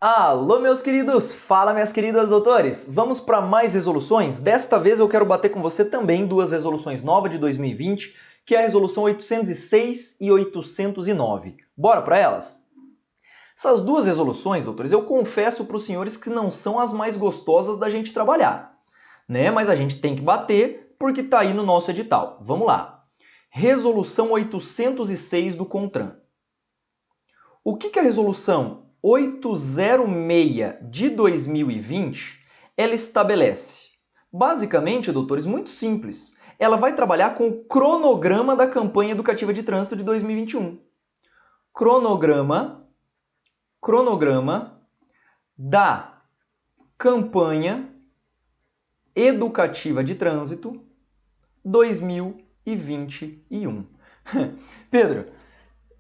Alô, meus queridos! Fala, minhas queridas doutores! Vamos para mais resoluções? Desta vez eu quero bater com você também duas resoluções novas de 2020, que é a resolução 806 e 809. Bora para elas? Essas duas resoluções, doutores, eu confesso para os senhores que não são as mais gostosas da gente trabalhar, né? Mas a gente tem que bater porque está aí no nosso edital. Vamos lá. Resolução 806 do CONTRAN. O que a resolução 806 de 2020 ela estabelece? Basicamente, doutores, muito simples. Ela vai trabalhar com o cronograma da campanha educativa de trânsito de 2021. Cronograma da campanha educativa de trânsito 2021. Pedro,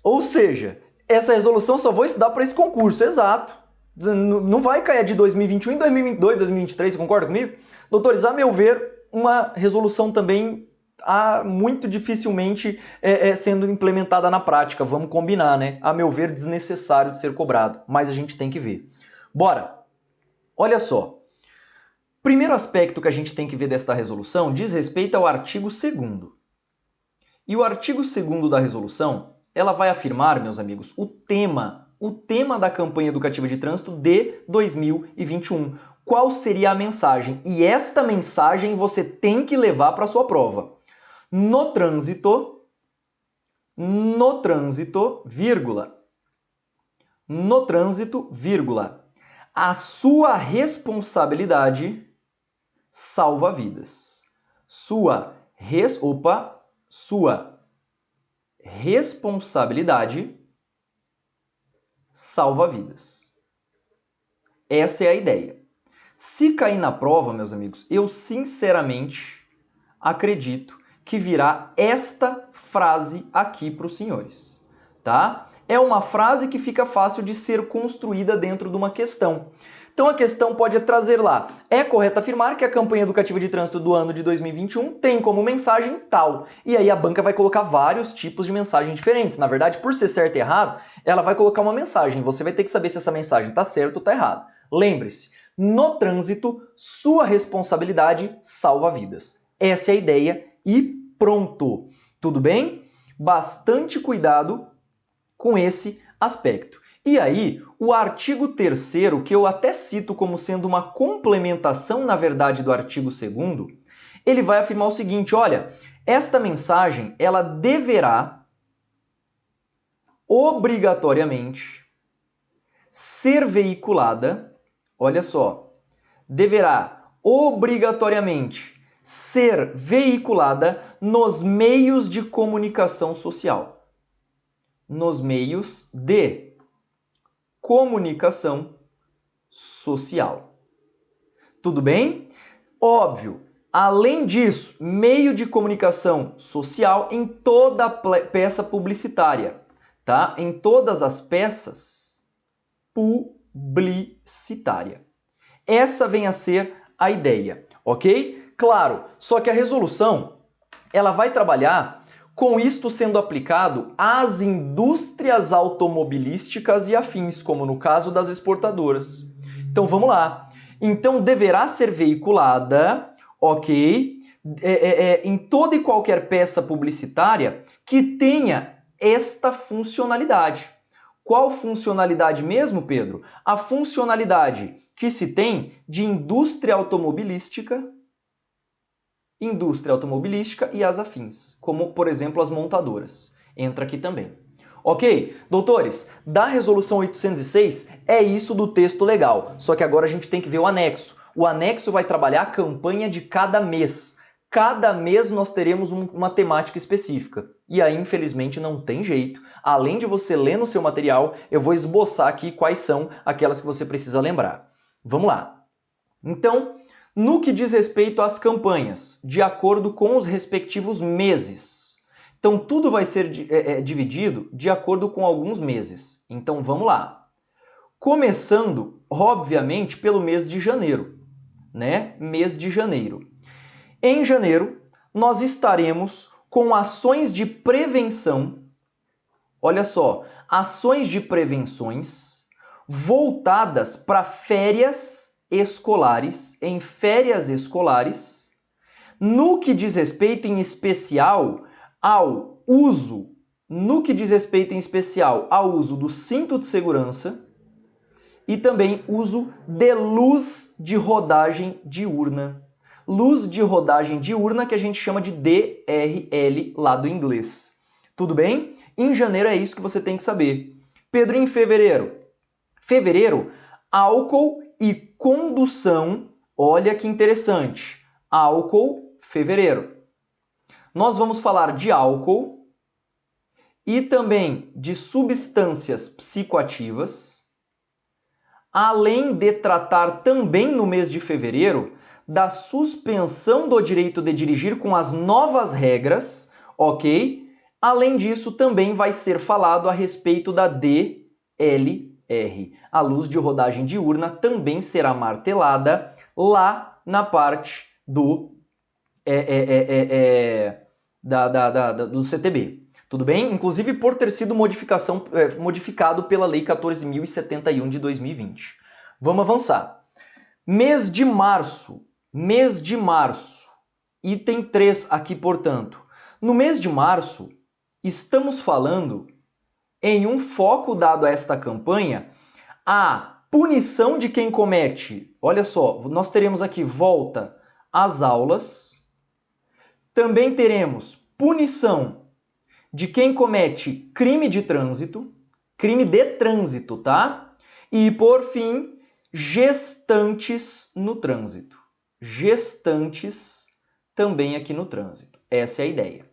ou seja, essa resolução só vou estudar para esse concurso, exato. Não vai cair de 2021 em 2022, 2023, você concorda comigo? Doutores, a meu ver, uma resolução também muito dificilmente sendo implementada na prática. Vamos combinar, né? A meu ver, desnecessário de ser cobrado, mas a gente tem que ver. Bora! Olha só. Primeiro aspecto que a gente tem que ver desta resolução diz respeito ao artigo 2º. E o artigo 2º da resolução, ela vai afirmar, meus amigos, o tema da campanha educativa de trânsito de 2021. Qual seria a mensagem? E esta mensagem você tem que levar para a sua prova. No trânsito, vírgula, a sua responsabilidade salva vidas. Sua responsabilidade salva vidas. Essa é a ideia. Se cair na prova, meus amigos, eu sinceramente acredito que virá esta frase aqui para os senhores, tá? É uma frase que fica fácil de ser construída dentro de uma questão. Então a questão pode trazer lá: é correto afirmar que a campanha educativa de trânsito do ano de 2021 tem como mensagem tal. E aí a banca vai colocar vários tipos de mensagem diferentes. Na verdade, por ser certo e errado, ela vai colocar uma mensagem. Você vai ter que saber se essa mensagem está certa ou está errada. Lembre-se, no trânsito, sua responsabilidade salva vidas. Essa é a ideia e pronto. Tudo bem? Bastante cuidado com esse aspecto. E aí, o artigo 3º, que eu até cito como sendo uma complementação, na verdade, do artigo 2º, ele vai afirmar o seguinte: olha, esta mensagem, ela deverá obrigatoriamente ser veiculada, olha só, deverá obrigatoriamente ser veiculada nos meios de comunicação social. Nos meios de comunicação social. Tudo bem? Óbvio. Além disso, meio de comunicação social em toda a peça publicitária, tá? Em todas as peças publicitárias. Essa vem a ser a ideia, ok? Claro, só que a resolução, ela vai trabalhar com isto sendo aplicado às indústrias automobilísticas e afins, como no caso das exportadoras. Então vamos lá. Então deverá ser veiculada, ok, em toda e qualquer peça publicitária que tenha esta funcionalidade. Qual funcionalidade mesmo, Pedro? A funcionalidade que se tem de indústria automobilística e as afins, como, por exemplo, as montadoras. Entra aqui também. Ok? Doutores, da resolução 806 é isso do texto legal, só que agora a gente tem que ver o anexo. O anexo vai trabalhar a campanha de cada mês. Cada mês nós teremos uma temática específica. E aí, infelizmente, não tem jeito. Além de você ler no seu material, eu vou esboçar aqui quais são aquelas que você precisa lembrar. Vamos lá. Então, no que diz respeito às campanhas, de acordo com os respectivos meses. Então, tudo vai ser dividido de acordo com alguns meses. Então, vamos lá. Começando, obviamente, pelo mês de janeiro, né? Mês de janeiro. Em janeiro, nós estaremos com ações de prevenção. Olha só, ações de prevenções voltadas para férias escolares, em férias escolares, no que diz respeito em especial ao uso, do cinto de segurança e também uso de luz de rodagem diurna. Luz de rodagem diurna que a gente chama de DRL lá do inglês. Tudo bem? Em janeiro é isso que você tem que saber. Pedro, em fevereiro? Fevereiro, álcool e condução. Olha que interessante. Álcool, fevereiro. Nós vamos falar de álcool e também de substâncias psicoativas, além de tratar também no mês de fevereiro da suspensão do direito de dirigir com as novas regras, ok? Além disso, também vai ser falado a respeito da DLR. A luz de rodagem diurna também será martelada lá na parte do do CTB. Tudo bem? Inclusive por ter sido modificado pela Lei 14.071 de 2020. Vamos avançar. Mês de março. Item 3 aqui, portanto. No mês de março, estamos falando em um foco dado a esta campanha, a punição de quem comete. Olha só, nós teremos aqui volta às aulas. Também teremos punição de quem comete crime de trânsito, tá? E, por fim, gestantes no trânsito. Gestantes também aqui no trânsito. Essa é a ideia.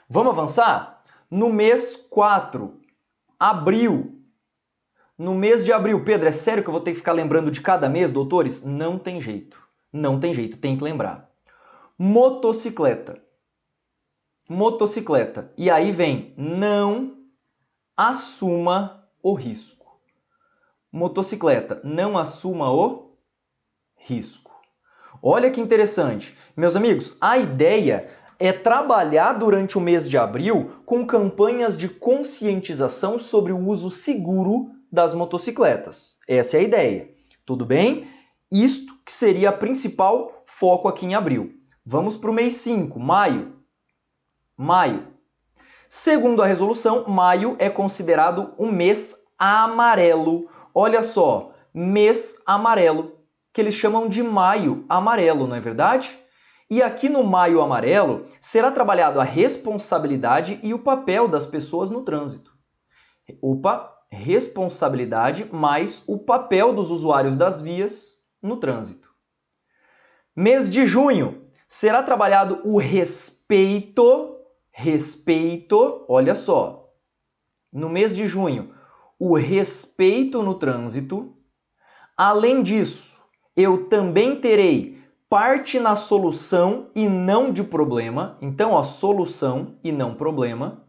Vamos avançar? No mês 4, abril. No mês de abril, Pedro, é sério que eu vou ter que ficar lembrando de cada mês, doutores? Não tem jeito. Não tem jeito, tem que lembrar. Motocicleta. E aí vem, não assuma o risco. Motocicleta, não assuma o risco. Olha que interessante. Meus amigos, a ideia é trabalhar durante o mês de abril com campanhas de conscientização sobre o uso seguro das motocicletas. Essa é a ideia. Tudo bem? Isto que seria a principal foco aqui em abril. Vamos para o mês 5, maio. Segundo a resolução, maio é considerado um mês amarelo. Olha só, mês amarelo, que eles chamam de maio amarelo, não é verdade? E aqui no maio amarelo será trabalhado a responsabilidade e o papel das pessoas no trânsito. Responsabilidade mais o papel dos usuários das vias no trânsito. Mês de junho será trabalhado o respeito, olha só. No mês de junho, o respeito no trânsito. Além disso, eu também terei parte na solução e não de problema. Então, ó, solução e não problema,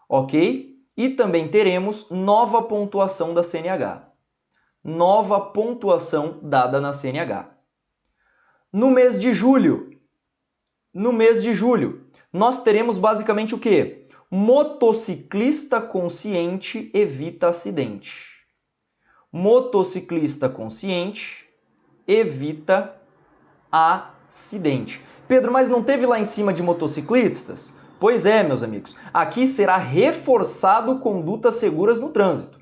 ok? E também teremos nova pontuação da CNH. Nova pontuação dada na CNH. No mês de julho, nós teremos basicamente o quê? Motociclista consciente evita acidente. Motociclista consciente evita acidente. Pedro, mas não teve lá em cima de motociclistas? Pois é, meus amigos. Aqui será reforçado condutas seguras no trânsito.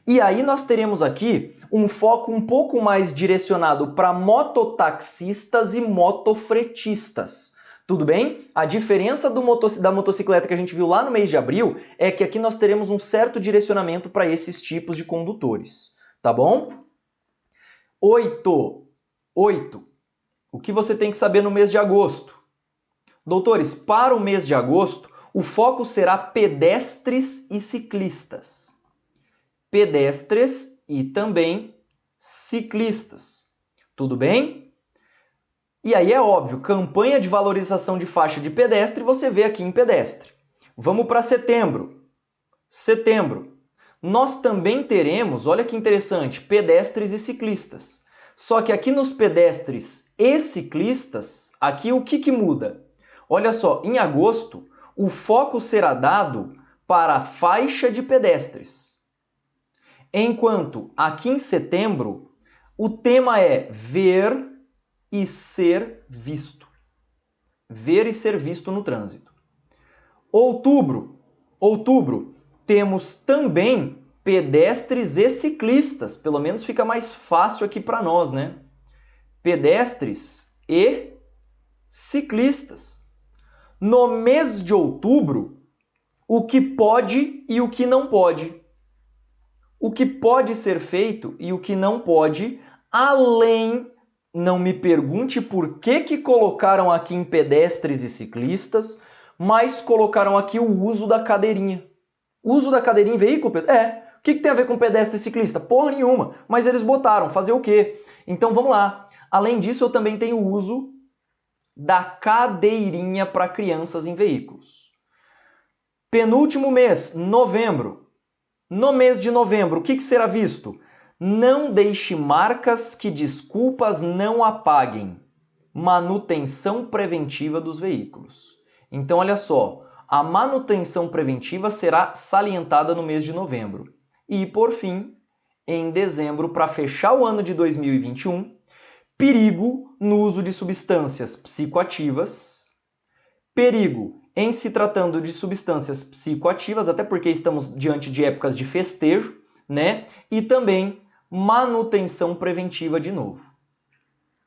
E aí nós teremos aqui um foco um pouco mais direcionado para mototaxistas e motofretistas. Tudo bem? A diferença da motocicleta que a gente viu lá no mês de abril é que aqui nós teremos um certo direcionamento para esses tipos de condutores. Tá bom? 8. O que você tem que saber no mês de agosto? Doutores, para o mês de agosto, o foco será pedestres e ciclistas. Pedestres e também ciclistas. Tudo bem? E aí é óbvio, campanha de valorização de faixa de pedestre você vê aqui em pedestre. Vamos para setembro. Nós também teremos, olha que interessante, pedestres e ciclistas. Só que aqui nos pedestres e ciclistas, aqui o que muda? Olha só, em agosto, o foco será dado para a faixa de pedestres. Enquanto aqui em setembro, o tema é ver e ser visto. Ver e ser visto no trânsito. Outubro, temos também pedestres e ciclistas. Pelo menos fica mais fácil aqui para nós, né? Pedestres e ciclistas. No mês de outubro, o que pode e o que não pode. O que pode ser feito e o que não pode, além, não me pergunte por que colocaram aqui em pedestres e ciclistas, mas colocaram aqui o uso da cadeirinha. Uso da cadeirinha em veículo? O que tem a ver com pedestre e ciclista? Porra nenhuma, mas eles botaram, fazer o quê? Então vamos lá. Além disso, eu também tenho o uso da cadeirinha para crianças em veículos. Penúltimo mês, novembro. No mês de novembro, o que será visto? Não deixe marcas que desculpas não apaguem. Manutenção preventiva dos veículos. Então, olha só, a manutenção preventiva será salientada no mês de novembro. E, por fim, em dezembro, para fechar o ano de 2021, perigo no uso de substâncias psicoativas, perigo em se tratando de substâncias psicoativas, até porque estamos diante de épocas de festejo, né? E também manutenção preventiva de novo.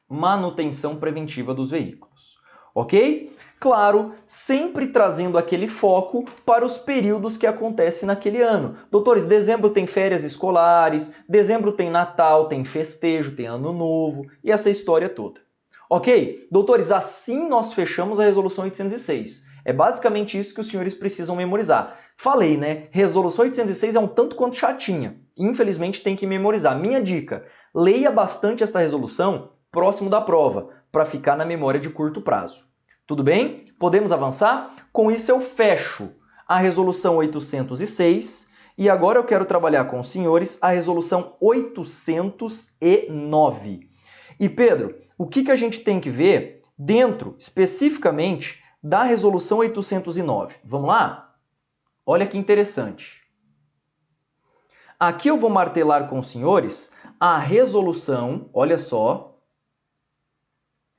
Manutenção preventiva dos veículos. Ok? Claro, sempre trazendo aquele foco para os períodos que acontecem naquele ano. Doutores, dezembro tem férias escolares, dezembro tem Natal, tem festejo, tem Ano Novo e essa história toda. Ok? Doutores, assim nós fechamos a Resolução 806. É basicamente isso que os senhores precisam memorizar. Falei, né? Resolução 806 é um tanto quanto chatinha. Infelizmente tem que memorizar. Minha dica, leia bastante esta resolução próximo da prova, para ficar na memória de curto prazo. Tudo bem? Podemos avançar? Com isso eu fecho a Resolução 806 e agora eu quero trabalhar com os senhores a Resolução 809. E Pedro, o que a gente tem que ver dentro, especificamente, da Resolução 809? Vamos lá? Olha que interessante. Aqui eu vou martelar com os senhores a resolução, olha só,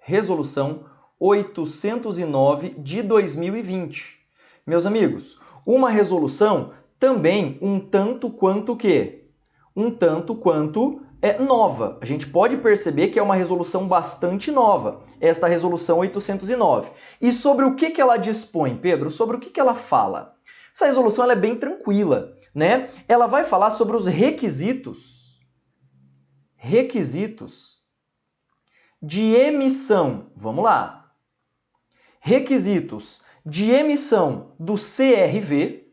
Resolução 809 de 2020. Meus amigos, uma resolução também um tanto quanto quê? Um tanto quanto nova. A gente pode perceber que é uma resolução bastante nova, esta resolução 809. E sobre o que ela dispõe, Pedro? Sobre o que ela fala? Essa resolução ela é bem tranquila, né? Ela vai falar sobre os requisitos de emissão. Vamos lá. Requisitos de emissão do CRV,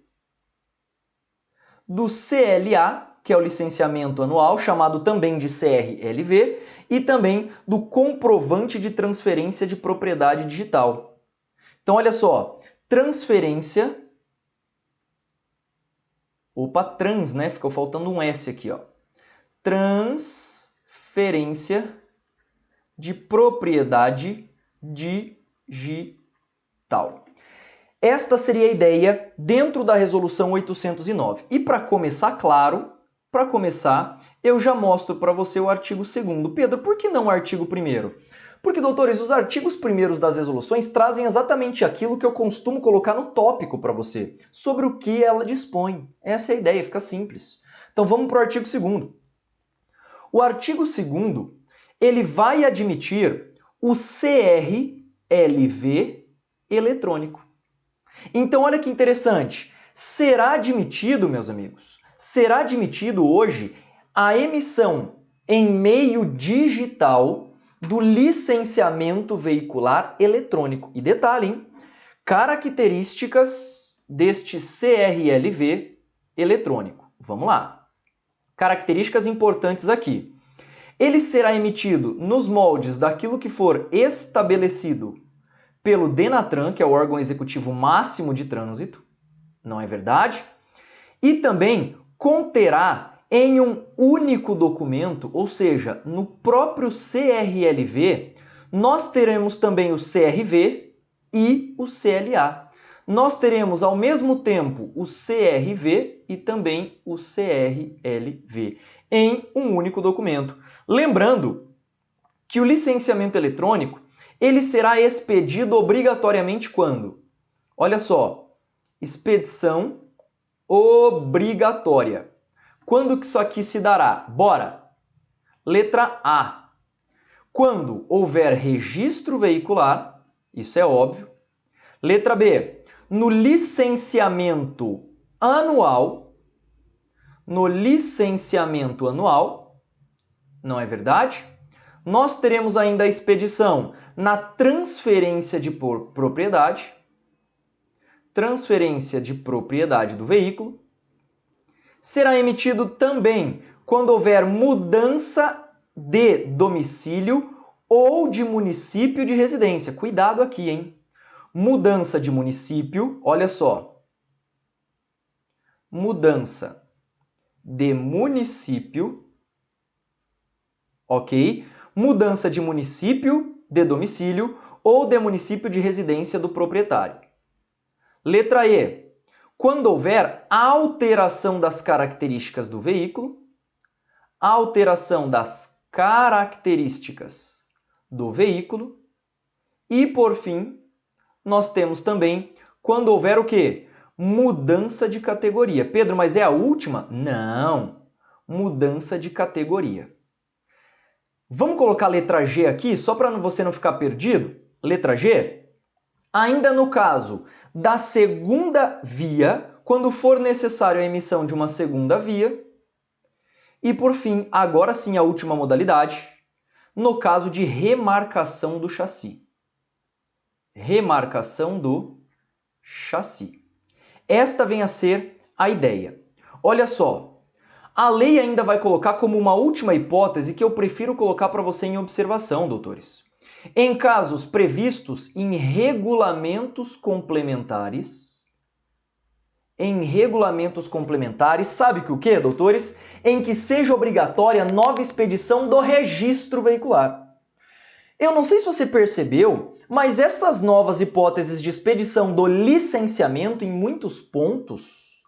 do CLA, que é o licenciamento anual, chamado também de CRLV, e também do comprovante de transferência de propriedade digital. Então, olha só, transferência... Opa, trans, né? Ficou faltando um S aqui, ó. Transferência de propriedade digital. Esta seria a ideia dentro da Resolução 809. E para começar, claro, eu já mostro para você o artigo 2º. Pedro, por que não o artigo 1º? Porque, doutores, os artigos primeiros das resoluções trazem exatamente aquilo que eu costumo colocar no tópico para você, sobre o que ela dispõe. Essa é a ideia, fica simples. Então vamos para o artigo 2º. O artigo 2º, ele vai admitir o CRLV eletrônico. Então olha que interessante, será admitido, meus amigos, será admitido hoje a emissão em meio digital do licenciamento veicular eletrônico. E detalhe, hein? Características deste CRLV eletrônico. Vamos lá. Características importantes aqui. Ele será emitido nos moldes daquilo que for estabelecido pelo DENATRAN, que é o órgão executivo máximo de trânsito, não é verdade? E também conterá em um único documento, ou seja, no próprio CRLV, nós teremos também o CRV e o CLA. nós teremos ao mesmo tempo o CRV e também o CRLV em um único documento. Lembrando que o licenciamento eletrônico ele será expedido obrigatoriamente quando? Olha só, expedição obrigatória. Quando que isso aqui se dará? Bora! Letra A. Quando houver registro veicular, isso é óbvio. Letra B. No licenciamento anual. No licenciamento anual, não é verdade? Nós teremos ainda a expedição na transferência de propriedade. Transferência de propriedade do veículo. Será emitido também quando houver mudança de domicílio ou de município de residência. Cuidado aqui, hein? Mudança de município, olha só. Mudança de município, ok? Mudança de município de domicílio ou de município de residência do proprietário. Letra E. Quando houver alteração das características do veículo, alteração das características do veículo. E, por fim, nós temos também quando houver o quê? Mudança de categoria. Pedro, mas é a última? Não. Mudança de categoria. Vamos colocar a letra G aqui, só para você não ficar perdido? Letra G. Ainda no caso da segunda via, quando for necessário a emissão de uma segunda via. E, por fim, agora sim a última modalidade, no caso de remarcação do chassi. Remarcação do chassi. Esta vem a ser a ideia. Olha só, a lei ainda vai colocar como uma última hipótese que eu prefiro colocar para você em observação, doutores. Em casos previstos em regulamentos complementares, sabe que o quê, doutores? Em que seja obrigatória nova expedição do registro veicular. Eu não sei se você percebeu, mas estas novas hipóteses de expedição do licenciamento, em muitos pontos,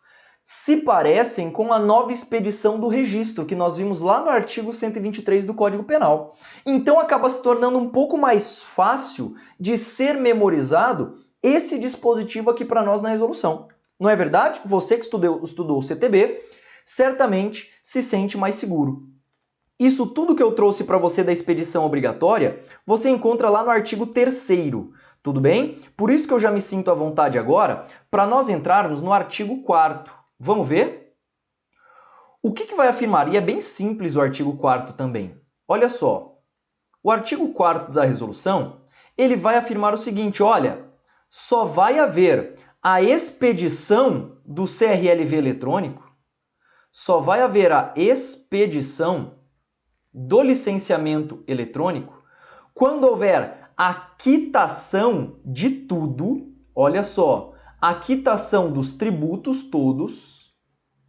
se parecem com a nova expedição do registro, que nós vimos lá no artigo 123 do Código Penal. Então acaba se tornando um pouco mais fácil de ser memorizado esse dispositivo aqui para nós na resolução. Não é verdade? Você que estudou o CTB, certamente se sente mais seguro. Isso tudo que eu trouxe para você da expedição obrigatória, você encontra lá no artigo 3º, tudo bem? Por isso que eu já me sinto à vontade agora para nós entrarmos no artigo 4º. Vamos ver? O que vai afirmar? E é bem simples o artigo 4º também. Olha só, o artigo 4º da resolução, ele vai afirmar o seguinte, olha, só vai haver a expedição do CRLV eletrônico, só vai haver a expedição do licenciamento eletrônico quando houver a quitação de tudo, olha só, a quitação dos tributos todos,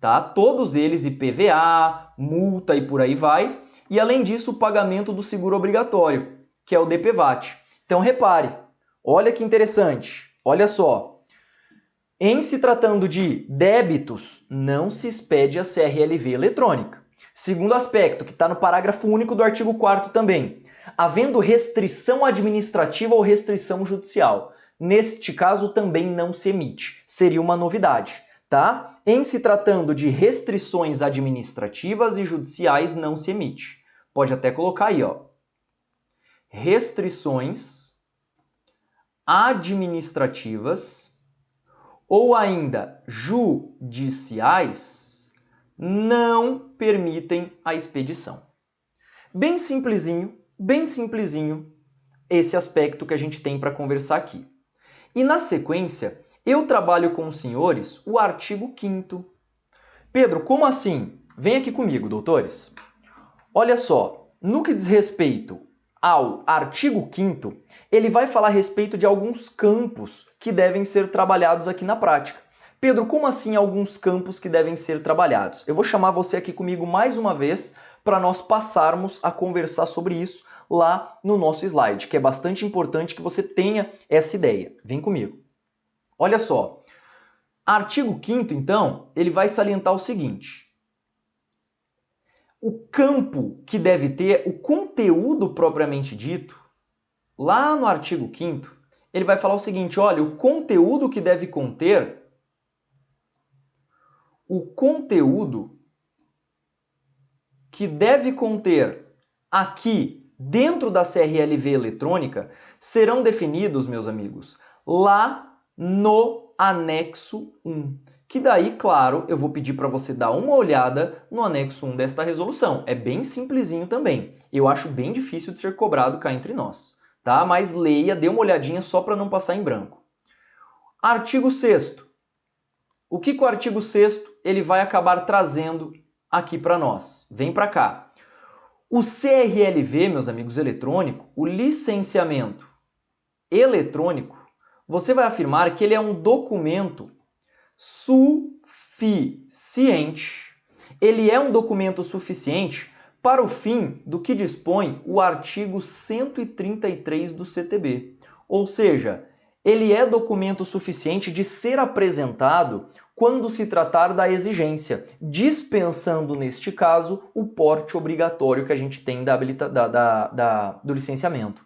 tá? Todos eles, IPVA, multa e por aí vai, e além disso o pagamento do seguro obrigatório, que é o DPVAT. Então repare, olha que interessante, olha só, em se tratando de débitos, não se expede a CRLV eletrônica. Segundo aspecto, que está no parágrafo único do artigo 4º também, havendo restrição administrativa ou restrição judicial. Neste caso também não se emite, seria uma novidade, tá? Em se tratando de restrições administrativas e judiciais, não se emite. Pode até colocar aí, ó. Restrições administrativas ou ainda judiciais não permitem a expedição. Bem simplesinho esse aspecto que a gente tem para conversar aqui. E na sequência, eu trabalho com os senhores o artigo 5º. Pedro, como assim? Vem aqui comigo, doutores. Olha só, no que diz respeito ao artigo 5º, ele vai falar a respeito de alguns campos que devem ser trabalhados aqui na prática. Pedro, como assim alguns campos que devem ser trabalhados? Eu vou chamar você aqui comigo mais uma vez para nós passarmos a conversar sobre isso lá no nosso slide, que é bastante importante que você tenha essa ideia. Vem comigo. Olha só, artigo 5º, então, ele vai salientar o seguinte: o campo que deve ter, o conteúdo propriamente dito, lá no artigo 5º, ele vai falar o seguinte, olha, o conteúdo que deve conter, aqui dentro da CRLV eletrônica serão definidos, meus amigos, lá no anexo 1. Que daí, claro, eu vou pedir para você dar uma olhada no anexo 1 desta resolução. É bem simplesinho também. Eu acho bem difícil de ser cobrado cá entre nós, tá? Mas leia, dê uma olhadinha só para não passar em branco. Artigo 6º. O que o artigo 6º ele vai acabar trazendo aqui para nós? Vem para cá. O CRLV, meus amigos, eletrônico, o licenciamento eletrônico, você vai afirmar que ele é um documento suficiente. Ele é um documento suficiente para o fim do que dispõe o artigo 133 do CTB. Ou seja, ele é documento suficiente de ser apresentado quando se tratar da exigência, dispensando, neste caso, o porte obrigatório que a gente tem do licenciamento.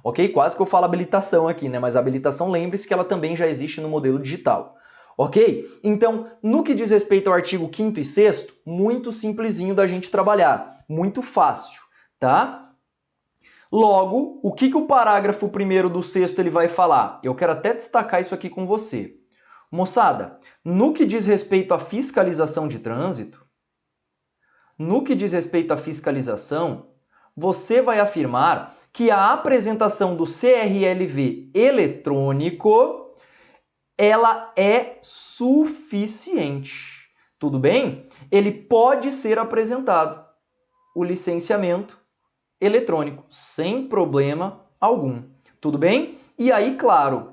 Ok? Quase que eu falo habilitação aqui, né? Mas a habilitação, lembre-se que ela também já existe no modelo digital. Ok? Então, no que diz respeito ao artigo 5º e 6º, muito simplesinho da gente trabalhar, muito fácil, tá? Logo, o que o parágrafo 1º do 6º ele vai falar? Eu quero até destacar isso aqui com você. Moçada, no que diz respeito à fiscalização de trânsito, você vai afirmar que a apresentação do CRLV eletrônico, ela é suficiente. Tudo bem? Ele pode ser apresentado, o licenciamento eletrônico, sem problema algum. Tudo bem? E aí, claro,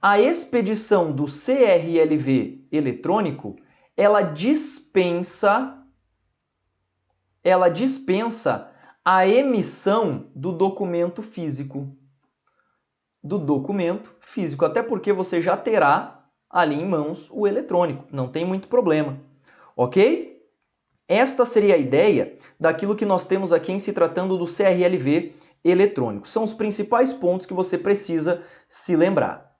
a expedição do CRLV eletrônico, ela dispensa a emissão do documento físico. Até porque você já terá ali em mãos o eletrônico, não tem muito problema. Ok? Esta seria a ideia daquilo que nós temos aqui em se tratando do CRLV eletrônico. São os principais pontos que você precisa se lembrar.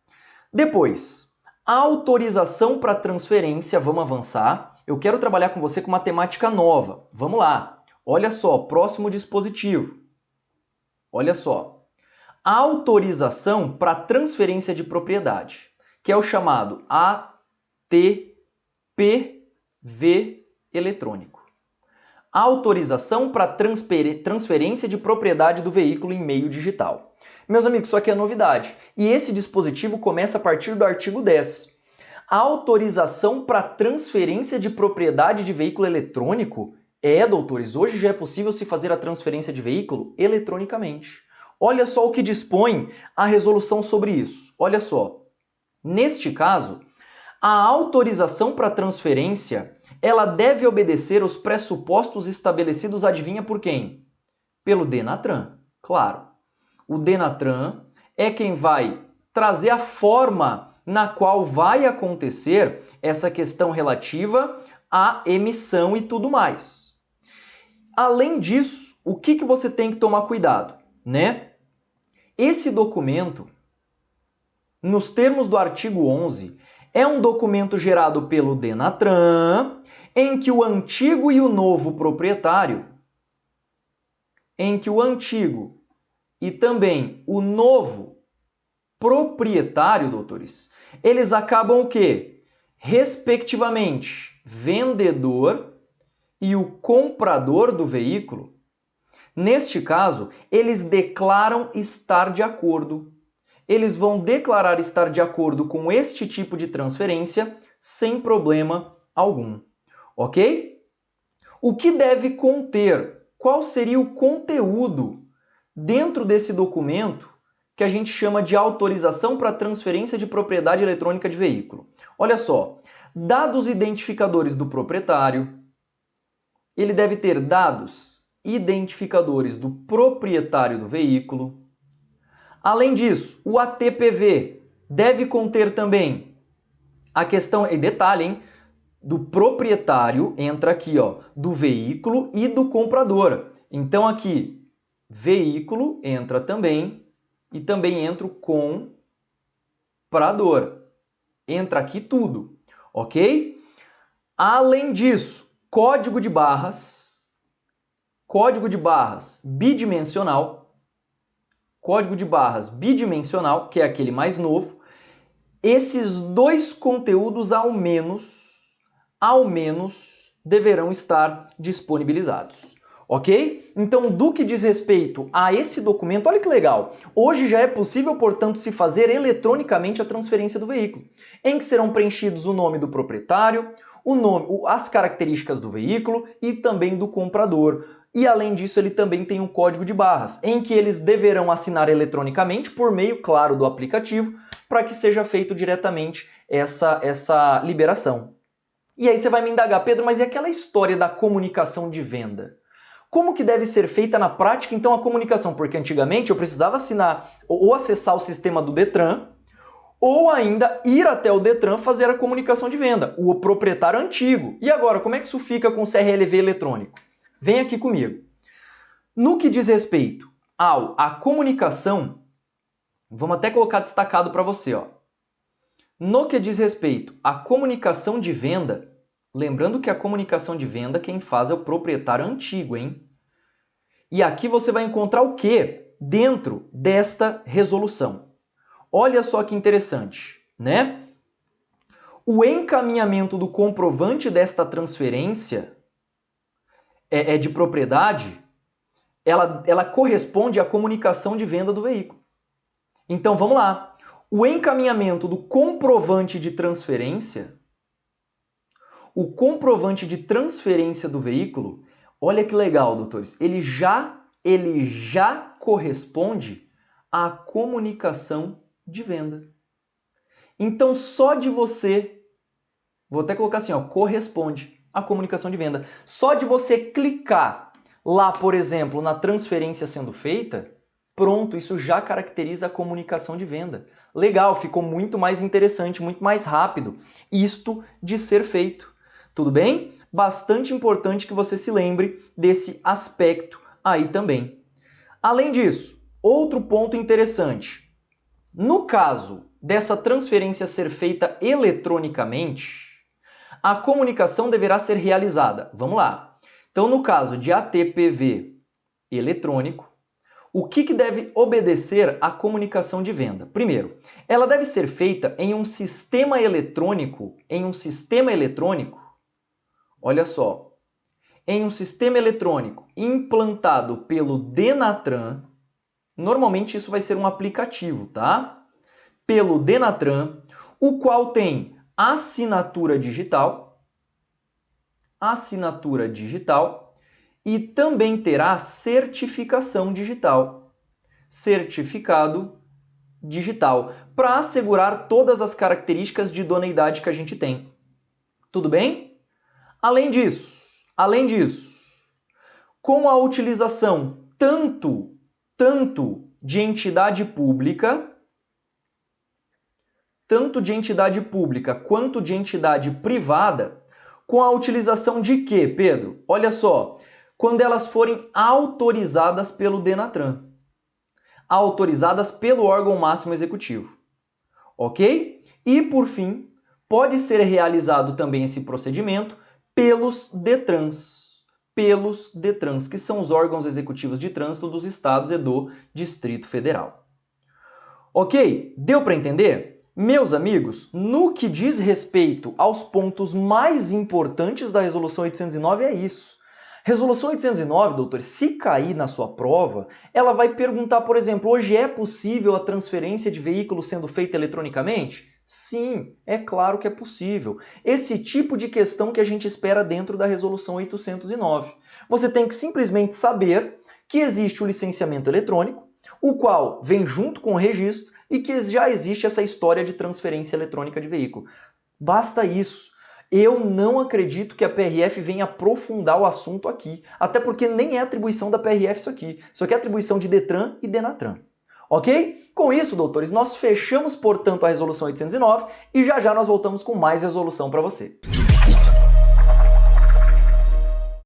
Depois, a autorização para transferência, vamos avançar. Eu quero trabalhar com você com uma temática nova. Vamos lá. Olha só, próximo dispositivo. Olha só. A autorização para transferência de propriedade, que é o chamado ATPV eletrônico. Autorização para transferência de propriedade do veículo em meio digital. Meus amigos, isso aqui é novidade. E esse dispositivo começa a partir do artigo 10. A autorização para transferência de propriedade de veículo eletrônico doutores, hoje já é possível se fazer a transferência de veículo eletronicamente. Olha só o que dispõe a resolução sobre isso. Olha só. Neste caso, a autorização para transferência ela deve obedecer aos pressupostos estabelecidos, adivinha por quem? Pelo Denatran, claro. O Denatran é quem vai trazer a forma na qual vai acontecer essa questão relativa à emissão e tudo mais. Além disso, o que você tem que tomar cuidado, né? Esse documento, nos termos do artigo 11, é um documento gerado pelo Denatran, em que o antigo e o novo proprietário, e também o novo proprietário, doutores, eles acabam o quê? Respectivamente, vendedor e o comprador do veículo. Neste caso, eles declaram estar de acordo. Eles vão declarar estar de acordo com este tipo de transferência sem problema algum. Ok? O que deve conter? Qual seria o conteúdo dentro desse documento que a gente chama de autorização para transferência de propriedade eletrônica de veículo? Olha só, dados identificadores do proprietário, ele deve ter dados identificadores do proprietário do veículo. Além disso, o ATPV deve conter também A questão, e detalhe, hein? Do proprietário entra aqui, ó, do veículo e do comprador. Então aqui, veículo entra também e também entra o comprador. Entra aqui tudo, ok? Além disso, código de barras bidimensional, que é aquele mais novo. Esses dois conteúdos, ao menos, deverão estar disponibilizados, ok? Então, do que diz respeito a esse documento, olha que legal! Hoje já é possível, portanto, se fazer eletronicamente a transferência do veículo, em que serão preenchidos o nome do proprietário, o nome, as características do veículo e também do comprador. E além disso, ele também tem um código de barras, em que eles deverão assinar eletronicamente por meio, claro, do aplicativo, para que seja feito diretamente essa liberação. E aí você vai me indagar, Pedro, mas e aquela história da comunicação de venda? Como que deve ser feita na prática, então, a comunicação? Porque antigamente eu precisava assinar ou acessar o sistema do Detran, ou ainda ir até o Detran fazer a comunicação de venda, o proprietário antigo. E agora, como é que isso fica com o CRLV eletrônico? Vem aqui comigo. No que diz respeito à comunicação, vamos até colocar destacado para você, ó. No que diz respeito à comunicação de venda, lembrando que a comunicação de venda quem faz é o proprietário antigo, hein? E aqui você vai encontrar o que dentro desta resolução? Olha só que interessante, né? O encaminhamento do comprovante desta transferência de propriedade, ela corresponde à comunicação de venda do veículo. Então vamos lá. O encaminhamento do comprovante de transferência, do veículo, olha que legal, doutores, ele já corresponde à comunicação de venda. Então só de você, vou até colocar assim, ó, corresponde à comunicação de venda. Só de você clicar lá, por exemplo, na transferência sendo feita, pronto, isso já caracteriza a comunicação de venda. Legal, ficou muito mais interessante, muito mais rápido isto de ser feito. Tudo bem? Bastante importante que você se lembre desse aspecto aí também. Além disso, outro ponto interessante. No caso dessa transferência ser feita eletronicamente, a comunicação deverá ser realizada. Vamos lá. Então, no caso de ATPV eletrônico, o que deve obedecer à comunicação de venda? Primeiro, ela deve ser feita em um sistema eletrônico, olha só, em um sistema eletrônico implantado pelo Denatran, normalmente isso vai ser um aplicativo, tá? Pelo Denatran, o qual tem assinatura digital e também terá certificação digital, certificado digital, para assegurar todas as características de idoneidade que a gente tem. Tudo bem? Além disso, com a utilização tanto de entidade pública quanto de entidade privada, com a utilização de quê, Pedro? Olha só, quando elas forem autorizadas pelo Denatran, autorizadas pelo órgão máximo executivo, ok? E, por fim, pode ser realizado também esse procedimento pelos DETRANs, que são os órgãos executivos de trânsito dos estados e do Distrito Federal. Ok? Deu para entender? Meus amigos, no que diz respeito aos pontos mais importantes da Resolução 809 é isso. Resolução 809, doutores, se cair na sua prova, ela vai perguntar, por exemplo, hoje é possível a transferência de veículo sendo feita eletronicamente? Sim, é claro que é possível. Esse tipo de questão que a gente espera dentro da Resolução 809. Você tem que simplesmente saber que existe o licenciamento eletrônico, o qual vem junto com o registro e que já existe essa história de transferência eletrônica de veículo. Basta isso. Eu não acredito que a PRF venha aprofundar o assunto aqui, até porque nem é atribuição da PRF isso aqui. Isso aqui é atribuição de Detran e Denatran. Ok? Com isso, doutores, nós fechamos, portanto, a resolução 809 e já já nós voltamos com mais resolução para você.